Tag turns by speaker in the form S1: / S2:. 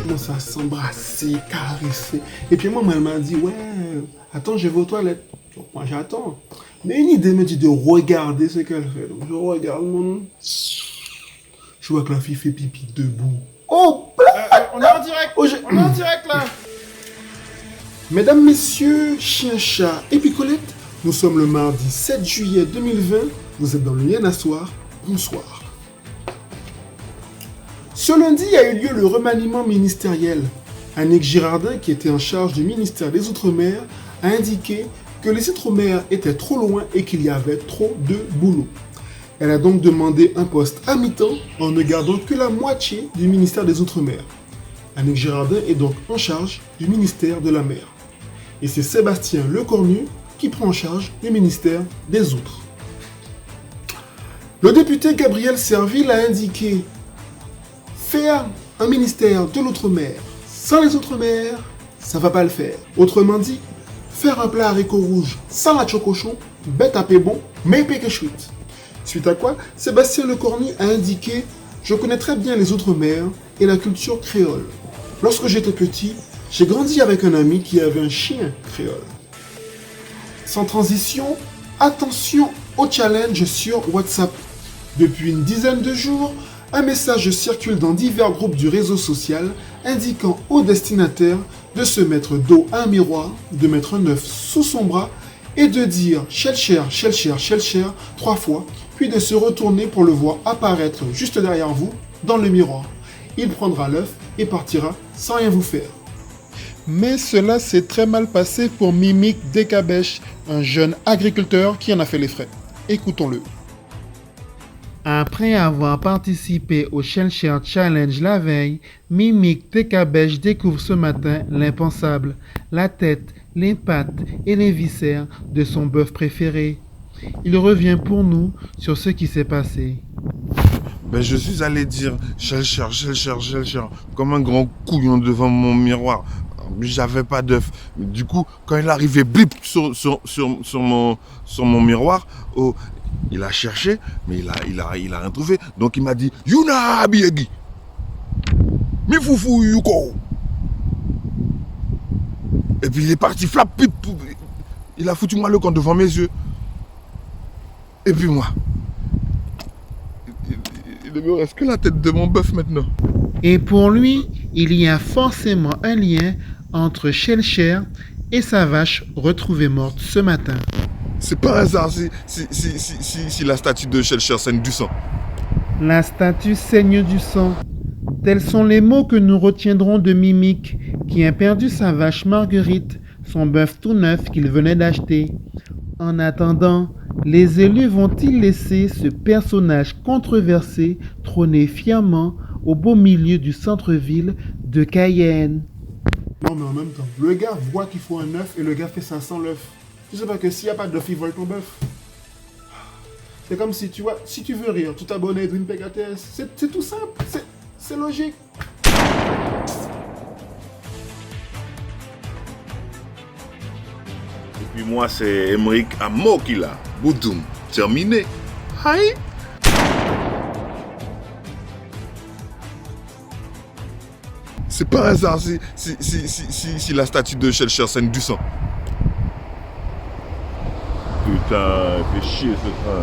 S1: commence à s'embrasser, caresser. Et puis moi, elle m'a dit, ouais, attends, je vais aux toilettes. Donc moi, j'attends. Mais une idée me dit de regarder ce qu'elle fait. Donc je regarde mon... Je vois que la fille fait pipi debout. Oh,
S2: on est en direct.
S1: Oh,
S2: On est en direct là.
S1: Mesdames, messieurs, chien, chat et picolette, nous sommes le mardi 7 juillet 2020. Vous êtes dans le Yen à soir. Bonsoir. Ce lundi a eu lieu le remaniement ministériel. Annick Girardin, qui était en charge du ministère des Outre-mer, a indiqué que les Outre-mer étaient trop loin et qu'il y avait trop de boulot. Elle a donc demandé un poste à mi-temps en ne gardant que la moitié du ministère des Outre-mer. Annick Girardin est donc en charge du ministère de la Mer. Et c'est Sébastien Lecornu qui prend en charge le ministère des Outres. Le député Gabriel Serville a indiqué faire un ministère de l'Outre-mer sans les Outre-mer, ça va pas le faire. Autrement dit, faire un plat haricot rouge sans la chocochon, bête à paix bon, mais péché chouette. Suite à quoi, Sébastien Lecornu a indiqué « Je connais très bien les Outre-mer et la culture créole. Lorsque j'étais petit, j'ai grandi avec un ami qui avait un chien créole. » Sans transition, attention au challenge sur WhatsApp. Depuis une dizaine de jours, un message circule dans divers groupes du réseau social indiquant au destinataire de se mettre dos à un miroir, de mettre un œuf sous son bras et de dire « Shelcher, Shelcher, Shelcher » 3 fois, puis de se retourner pour le voir apparaître juste derrière vous dans le miroir. Il prendra l'œuf et partira sans rien vous faire. Mais cela s'est très mal passé pour Mimic Dekabèche, un jeune agriculteur qui en a fait les frais. Écoutons-le.
S3: Après avoir participé au Shelcher Challenge la veille, Mimic Dekabèche découvre ce matin l'impensable, la tête, les pattes et les viscères de son bœuf préféré. Il revient pour nous sur ce qui s'est passé.
S4: Ben, je suis allé dire Shelcher, Shelcher, Shelcher, comme un grand couillon devant mon miroir. J'avais pas d'œuf. Du coup, quand il arrivait blip sur mon miroir, oh, il a cherché, mais il a rien trouvé. Donc il m'a dit Yuna Biegi Mi foufou yuko. Et puis il est parti flap, pip, il a foutu moi le camp devant mes yeux. Et puis moi, il ne me reste que la tête de mon bœuf maintenant.
S3: Et pour lui, il y a forcément un lien entre Shelcher et sa vache retrouvée morte ce matin.
S4: C'est pas un hasard si la statue de Shelcher saigne du sang.
S3: La statue saigne du sang. Tels sont les mots que nous retiendrons de Mimic, qui a perdu sa vache Marguerite, son bœuf tout neuf qu'il venait d'acheter. En attendant, les élus vont-ils laisser ce personnage controversé trôner fièrement au beau milieu du centre-ville de Cayenne?
S1: Non, mais en même temps, le gars voit qu'il faut un œuf et le gars fait ça sans l'œuf. Tu sais pas que s'il n'y a pas d'œuf, il vole ton bœuf. C'est comme si, tu vois, si tu veux rire, tu t'abonnes à Edwin Pegates. C'est tout simple, c'est logique.
S4: Et puis moi, c'est Emric Amo qui l'a. Boudoum, terminé. Aïe. C'est pas un hasard si la statue de Shelcher saigne du sang. Putain, fait chier ce train.